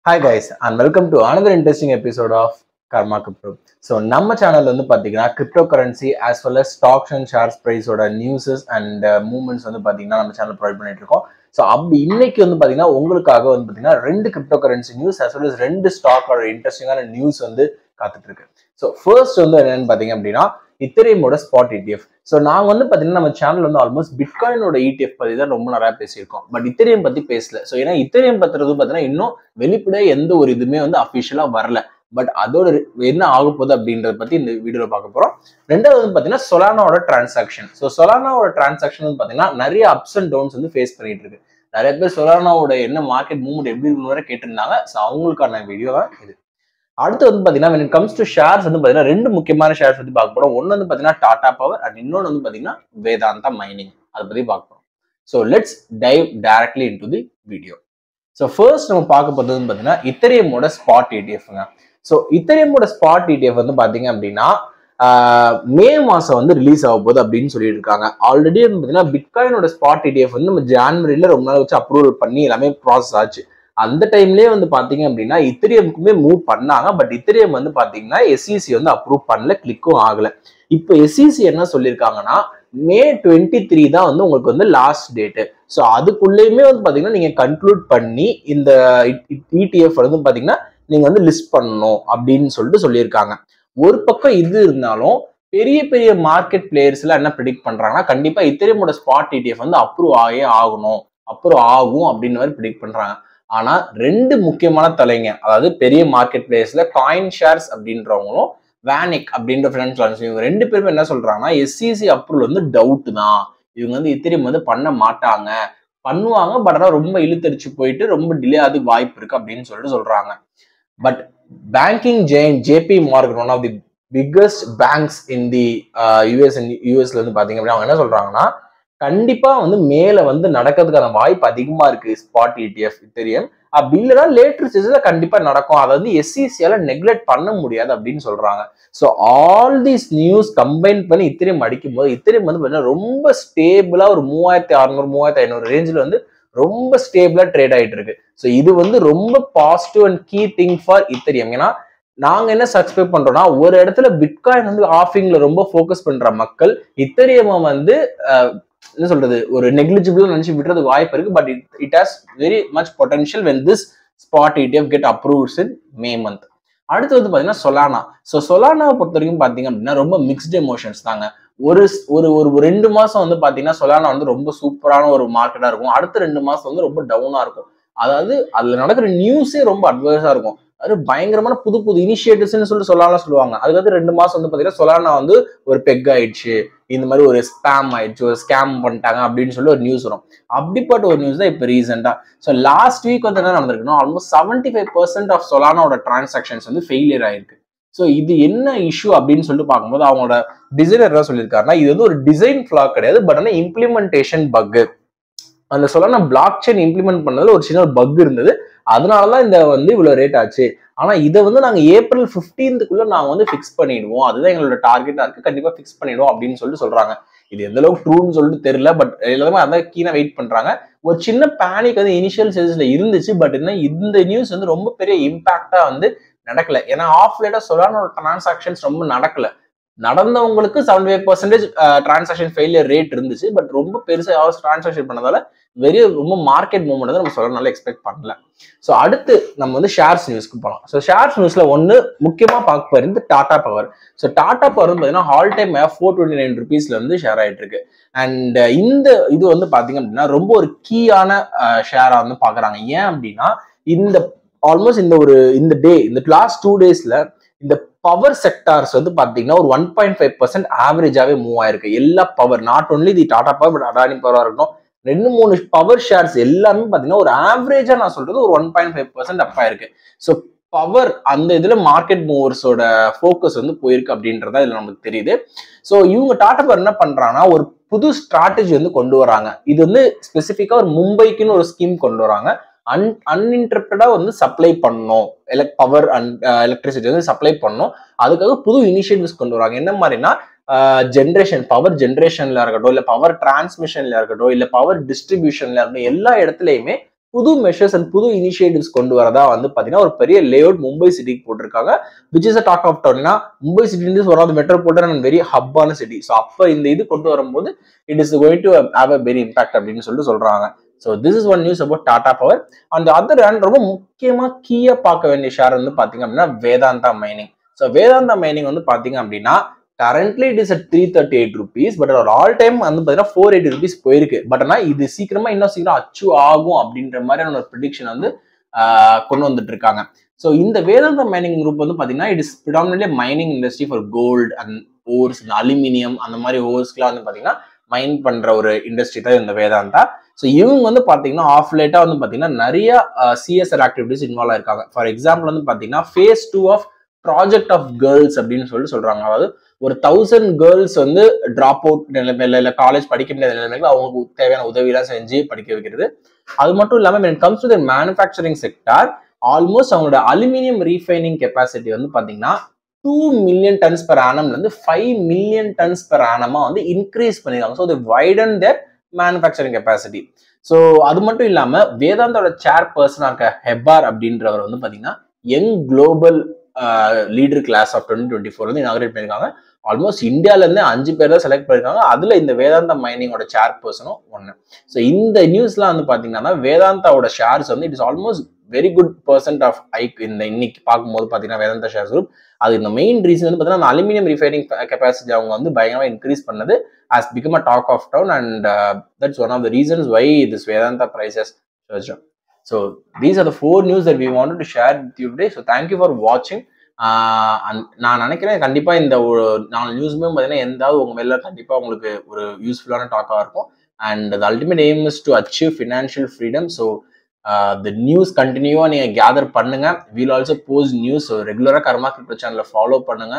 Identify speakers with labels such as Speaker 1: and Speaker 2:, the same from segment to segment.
Speaker 1: Hi guys and welcome to another interesting episode of Karma Crypto. So நம்ம சேனல்ல வந்து பாத்தீங்கன்னா cryptocurrency as well as stocks and shares price ஓட newses and movements வந்து பாத்தீங்கன்னா நம்ம சேனல் ப்ரொவைட் பண்ணிட்டு இருக்கோம். ஸோ அப்படி இன்னைக்கு வந்து பாத்தீங்கன்னா உங்களுக்காக வந்து பாத்தீங்கன்னா ரெண்டு cryptocurrency news as well as ரெண்டு ஸ்டாக்கோட இன்ட்ரெஸ்டிங்கான நியூஸ் வந்து காத்துட்டு இருக்கு. ஸோ ஃபர்ஸ்ட் வந்து என்னன்னு பாத்தீங்க அப்படின்னா இத்தேரியமோட ஸ்பாட் ETF. ஸோ நாங்க வந்து பாத்தீங்கன்னா நம்ம சேனல் வந்து ஆல்மோஸ்ட் பிட்காயினோட ETF பத்தி தான் ரொம்ப நிறைய பேசியிருக்கோம். பட் இத்தேரியம் பத்தி பேசல. ஸோ ஏன்னா இத்தேரியம் பத்துறது பாத்தீங்கன்னா இன்னும் வெளிப்படையா எந்த ஒரு இதுவுமே வந்து அஃபிஷியலா வரல. பட் அதோட என்ன ஆக போகுது அப்படின்றத பத்தி இந்த வீடியோல பார்க்க போறோம். ரெண்டாவது வந்து பாத்தீங்கன்னா சொலானாவோட டிரான்சாக்ஷன். ஸோ சொலானாவோட டிரான்சாக்ஷன் வந்து பாத்தீங்கன்னா நிறைய அப்ஸ் அண்ட் டவுன்ஸ் வந்து ஃபேஸ் பண்ணிட்டு இருக்கு. நிறைய பேர் சொலானாவோட என்ன மார்க்கெட் மூவ்மெண்ட் எப்படி இருக்குன்னு கேட்டிருந்தாங்க. ஸோ அவங்களுக்கான வீடியோ தான் இது. அடுத்து வந்து பாத்தீங்கன்னா when it comes to shares வந்து பாத்தீங்கன்னா ரெண்டு முக்கியமான ஷேர்ஸ் பத்தி பார்க்க போறோம். ஒன்னு வந்து பாத்தீங்கன்னா டாடா பவர் அண்ட் இன்னொன்னு வந்து பாத்தீங்கன்னா வேதாந்தா மைனிங். அதை பத்தி பார்க்க போறோம். So let's dive directly into the video. So first நம்ம பார்க்க போறது வந்து பாத்தீங்கன்னா இத்தேரியமோட ஸ்பாட் ETF. ஸோ இத்தேரியமோட ஸ்பாட் ETF வந்து பாத்தீங்க அப்படின்னா மே மாசம் வந்து ரிலீஸ் ஆக போகுது அப்படின்னு சொல்லிட்டு இருக்காங்க. ஆல்ரெடி வந்து பாத்தீங்கன்னா பிட்காயினோட ஸ்பாட் ETF வந்து நம்ம ஜான்வரியில ரொம்ப நாள் வச்சு அப்ரூவல் பண்ணி எல்லாமே ப்ராசஸ் ஆச்சு. அந்த டைம்லயே வந்து பாத்தீங்க அப்படின்னா இத்தேரியமுக்குமே மூவ் பண்ணாங்க. பட் இத்தேரியம் வந்து பாத்தீங்கன்னா SEC வந்து அப்ரூவ் பண்ணல, கிளிக்கும் ஆகல. இப்போ SEC என்ன சொல்லியிருக்காங்கன்னா மே 23 தான் வந்து உங்களுக்கு வந்து லாஸ்ட் டேட்டு. ஸோ அதுக்குள்ளேயுமே வந்து பாத்தீங்கன்னா நீங்க கன்க்ளூட் பண்ணி இந்த ETF வந்து பாத்தீங்கன்னா நீங்க வந்து லிஸ்ட் பண்ணணும் அப்படின்னு சொல்லிட்டு சொல்லியிருக்காங்க. ஒரு பக்கம் இது இருந்தாலும் பெரிய பெரிய மார்க்கெட் பிளேயர்ஸ்ல என்ன ப்ரெடிக்ட் பண்றாங்கன்னா கண்டிப்பா இத்தேரியமோட ஸ்பாட் ETF வந்து அப்ரூவ் ஆகவே ஆகணும், அப்ரூவ் ஆகும் அப்படின்னு மாதிரி ப்ரெடிக்ட் பண்றாங்க. ஆனா ரெண்டு முக்கியமான தலைங்க, அதாவது பெரிய மார்க்கெட் பிளேயர்ஸ்ல காயின் ஷேர்ஸ் அப்படின்றவங்களும் வேனிக் அப்படின்ற ஃபினான்ஸ் இவங்க ரெண்டு பேருமே என்ன சொல்றாங்கன்னா SEC அப்ரூவல் வந்து டவுட் தான், இவங்க வந்து இத்தேரியம் வந்து பண்ண மாட்டாங்க, பண்ணுவாங்க பட் ஆனால் ரொம்ப இழுத்தடிச்சு போயிட்டு ரொம்ப டிலே ஆகுது வாய்ப்பு இருக்கு அப்படின்னு சொல்லிட்டு சொல்றாங்க. But banking giant JP Morgan one of the biggest banks in the யூஎஸ்ல வந்து பாத்தீங்க அப்படின்னா அவங்க என்ன சொல்றாங்கன்னா கண்டிப்பா வந்து மேல வந்து நடக்கிறதுக்கான வாய்ப்பு அதிகமா இருக்கு ஸ்பாட் ETF இத்தேரியம். அப்படி இல்லைன்னா லேட்டர் ஸ்டேஜ்ல கண்டிப்பா நடக்கும். அதை வந்து SEC-யால நெக்லெக்ட் பண்ண முடியாது அப்படின்னு சொல்றாங்க. So all these news combine பண்ணி இத்தேரியம் அடிக்கும் போது இத்தேரியம் வந்து பாத்தீங்கன்னா ரொம்ப ஸ்டேபிளா ஒரு 3600 3500 ரேஞ்சில் வந்து ரொம்ப ஸ்டேபிளா ட்ரேட் ஆயிட்டு இருக்கு. ஸோ இது வந்து ரொம்ப positive and key thing for Ethereum. ஏன்னா நாங்க என்ன சப்ஸ்கிரைப் பண்றோம்னா ஒரு இடத்துல பிட்காயின் வந்து ஆஃபிங்ல ரொம்ப ஃபோக்கஸ் பண்ற மக்கள் இத்தேரியம் வந்து என்ன சொல்றது ஒரு நெக்லிஜிபிள் நினைச்சு விடுறதுக்கு வாய்ப்பு இருக்கு. But it has very much potential when this spot ETF get approved in May month. அடுத்து வந்து பாத்தீங்கன்னா சொலானா. ஸோ சொலானாவை பொறுத்த வரைக்கும் பாத்தீங்க அப்படின்னா ரொம்ப மிக்ஸ்ட் எமோஷன்ஸ் தாங்க. ஒரு ஒரு 2 மாசம் வந்து பாத்தீங்கன்னா சொலானா வந்து ரொம்ப சூப்பரான ஒரு மார்க்கெட்டா இருக்கும். அடுத்த 2 மாசம் வந்து ரொம்ப டவுனா இருக்கும். அதாவது அதுல நடக்கிற நியூஸே ரொம்ப அட்வர்ஸா இருக்கும். அது பயங்கரமான புது புது இனிஷியேட்டிவ்ஸ்ன்னு சொல்லிட்டு சொல்லுவாங்க. அதுக்கு 2 மாசம் வந்து பாத்தீங்கன்னா சொலானா வந்து ஒரு பெக் ஆயிடுச்சு, இந்த மாதிரி ஒரு ஸ்பேம் ஆயிடுச்சு, ஒரு ஸ்கேம் பண்ணிட்டாங்க அப்படின்னு சொல்லி ஒரு நியூஸ் வரும். அப்படிப்பட்ட ஒரு நியூஸ் தான் இப்போ ரீசெண்டா. ஸோ லாஸ்ட் வீக் வந்து என்ன நடந்திருக்குன்னா ஆல்மோஸ்ட் 75% ஆஃப் சொலானாவோட டிரான்சாக்ஷன்ஸ் வந்து ஃபெயிலியர் ஆயிருக்கு. ஸோ இது என்ன இஷ்யூ அப்படின்னு சொல்லிட்டு பார்க்கும்போது அவங்களோட டிசைனர் என்ன சொல்லியிருக்காருன்னா இது வந்து ஒரு டிசைன் ஃபிளா கிடையாது, பட் ஆனால் இம்ப்ளிமெண்டேஷன் பக். அந்த சொலானா பிளாக் செயின் இம்ப்ளிமெண்ட் பண்ணதுல ஒரு சின்ன பக் இருந்தது, அதனாலதான் இந்த வந்து இவ்வளவு ரேட் ஆச்சு. ஆனா இதை வந்து நாங்க April 15th நாங்க வந்து ஃபிக்ஸ் பண்ணிடுவோம், அதுதான் எங்களோட டார்கெட்டா இருக்கு, கண்டிப்பா ஃபிக்ஸ் பண்ணிடுவோம் அப்படின்னு சொல்லிட்டு சொல்றாங்க. இது எந்த அளவுக்கு ட்ரூன்னு சொல்லிட்டு தெரியல, பட் எல்லாருமே அதான் கீழே வெயிட் பண்றாங்க. ஒரு சின்ன பேனிக் வந்து இனிஷியல் ஸ்டேஜ்ல இருந்துச்சு, பட் என்ன இந்த நியூஸ் வந்து ரொம்ப பெரிய இம்பாக்டா வந்து நடக்கல. ஏன்னா ஆஃப் லேட்டா சொலானோட டிரான்சாக்ஷன்ஸ் ரொம்ப நடக்கல. நடந்தவங்களுக்கு 75% டிரான்சாக்ஷன் ஃபெயிலியர் ரேட் இருந்துச்சு, பட் ரொம்ப பெருசா யாரும் டிரான்சாக்ஷன் பண்ணதால ரொம்ப மார்க்கெட் மூவ்மெண்ட் வந்து நம்ம சொலானால எக்ஸ்பெக்ட் பண்ணல. ஸோ அடுத்து நம்ம வந்து ஷேர்ஸ் நியூஸ்க்கு போகலாம். ஸோ ஷேர்ஸ் நியூஸ்ல ஒன்று முக்கியமா பார்க்க போறது Tata power. So Tata power வந்து பார்த்தீங்கன்னா ஆல் டைம் 429 rupeesல வந்து ஷேர் ஆயிட்டு இருக்கு. அண்ட் இந்த இது வந்து பாத்தீங்க அப்படின்னா ரொம்ப ஒரு கீயான ஷேரா வந்து பாக்குறாங்க. ஏன் அப்படின்னா இந்த ஆல்மோஸ்ட் இந்த லாஸ்ட் 2 daysல இந்த பவர் செக்டார்ஸ் வந்து பாத்தீங்கன்னா ஒரு 1.5% ஆவரேஜாவே மூவ் ஆயிருக்கு. எல்லா power, not only the Tata power but Adani பவரா இருக்கட்டும், 2-3 பவர் ஷேர்ஸ் எல்லாமே பாத்தீங்கன்னா ஒரு ஆவரேஜா நான் சொல்றது ஒரு 1.5% அப்பா இருக்கு. ஸோ பவர் அந்த இதுல மார்க்கெட் மூவர்ஸோட ஃபோக்கஸ் வந்து போயிருக்கு அப்படின்றதா இதுல நமக்கு தெரியுது. ஸோ இவங்க டாடா பவர் என்ன பண்றாங்கன்னா ஒரு புது ஸ்ட்ராட்டஜி வந்து கொண்டு வராங்க. இது வந்து ஸ்பெசிஃபிக்கா ஒரு மும்பைக்குன்னு ஒரு ஸ்கீம் கொண்டு வராங்க. அன்இன்டரப்டடா வந்து சப்ளை பண்ணணும், பவர் அண்ட் எலக்ட்ரிசிட்டி வந்து சப்ளை பண்ணணும். அதுக்காக புது இனிஷியேட்டிவ்ஸ் கொண்டு வராங்க. என்ன மாதிரினா ஜென்ரேஷன், பவர் ஜென்ரேஷன்ல இருக்கட்டும், இல்ல பவர் டிரான்ஸ்மிஷன்ல இருக்கட்டும், இல்ல பவர் டிஸ்ட்ரிபியூஷன்ல இருக்கட்டும், எல்லா இடத்துலயுமே புது மெஷர்ஸ் அண்ட் புது இனிஷியேட்டிவ்ஸ் கொண்டு வரதா வந்து பாத்தீங்கன்னா ஒரு பெரிய லேஅவுட் மும்பை சிட்டிக்கு போட்டிருக்காங்க. Which is a talk of town. Mumbai city is one of the metropolitan and very ஹப்பான சிட்டி. ஸோ அப்போ இந்த இது கொண்டு வரும்போது it is going to have a very impact அப்படின்னு சொல்லிட்டு சொல்றாங்க. So this is one news about Tata power. அந்த அதர் ஹேண்ட் ரொம்ப முக்கியமா கீயா பார்க்க வேண்டிய ஷேர் வந்து பாத்தீங்க அப்படின்னா Vedanta mining. So Vedanta mining வந்து பாத்தீங்க அப்படின்னா currently it is at 338 rupees, but our all time வந்து பாத்தீங்கன்னா 480 rupees போயிருக்கு. பட் ஆனா இது சீக்கிரமா இன்னும் சீக்கிரம் அச்சீவ் ஆகும் அப்படின்ற மாதிரியான ஒரு ப்ரெடிக்ஷன் வந்து கொண்டு வந்துட்டு இருக்காங்க. ஸோ இந்த வேதாந்தா மைனிங் குரூப் வந்து பாத்தீங்கன்னா it is predominantly mining industry for gold and ores, aluminium அந்த மாதிரி ஓர்ஸ்க்குலாம் வந்து பாத்தீங்கன்னா மைன் பண்ற ஒரு இண்டஸ்ட்ரி தான் இந்த வேதாந்தா. ஸோ இவங்க வந்து பாத்தீங்கன்னா ஆஃப் லேட்டா வந்து பாத்தீங்கன்னா நிறைய சிஎஸ்ஆர் ஆக்டிவிட்டிஸ் இன்வால்வ் ஆயிருக்காங்க. ஃபார் எக்ஸாம்பிள் வந்து பாத்தீங்கன்னா phase 2 of project of girls அப்படின்னு சொல்றாங்க. அதாவது ஒரு 1000 கேர்ள்ஸ் வந்து டிராப் அவுட் நிலைமையில இல்ல காலேஜ் படிக்க முடியாத நிலைமையில அவங்களுக்கு தேவையான உதவியெல்லாம் செஞ்சு படிக்க வைக்கிறது. அது மட்டும் இல்லாம when it comes to the manufacturing sector, almost அவங்களோட அலுமினியம் ரீஃபைனிங் கெப்பாசிட்டி வந்து பாத்தீங்கன்னா 2 மில்லியன் டன்ஸ் பெர் ஆனம்ல இருந்து 5 மில்லியன் டன்ஸ் பெர் ஆனமா வந்து இன்க்ரீஸ் பண்ணிருக்காங்க. So they widen their manufacturing capacity. So அது மட்டும் இல்லாம வேதாந்தோட சேர் பர்சனா இருக்க ஹெப்பார் அப்படின்றவர் வந்து பாத்தீங்கன்னா young global leader class of 2024 வந்து இனாகிரேட் பண்ணிருக்காங்க. ஆல்மோஸ்ட் இந்தியால இருந்து 5 பேர் தான் செலக்ட் பண்ணிருக்காங்க. அதுல இந்த வேதாந்தா மைனிங்கோட சேர் பர்சனும் ஒன்னு. ஸோ இந்த நியூஸ்லாம் வந்து பாத்தீங்கன்னா வேதாந்தாவோட ஷேர்ஸ் வந்து it is almost very good percent of ஐக் இந்த இன்னைக்கு பார்க்கும்போது பாத்தீங்கன்னா வேதாந்தா ஷேர்ஸ் குரூப். அது இந்த மெயின் ரீசன் வந்து பாத்தீங்கன்னா அலுமினியம் ரிஃபைனிங் கெப்பாசிட்டி அவங்க வந்து பயங்கரமா இன்க்ரீஸ் பண்ணது has become a talk of town, and that's one of the reasons why this Vedanta price has surged up. So these are the 4 news that we wanted to share with you today. So thank you for watching. நான் நினைக்கிறேன் கண்டிப்பா இந்த 4 நியூஸுமே பார்த்தீங்கன்னா எந்தாவது உங்க மேல கண்டிப்பா உங்களுக்கு ஒரு யூஸ்ஃபுல்லான டாக்காக இருக்கும். And the ultimate aim is to achieve financial freedom. So the news கண்டினியூவா நீங்க கேதர் பண்ணுங்க. we'll also post news. So ரெகுலரா கர்மா கிரிப்டோ சேனலை ஃபாலோ பண்ணுங்க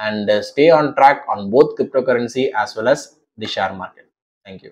Speaker 1: and stay on track on both cryptocurrency as well as the share market. Thank you.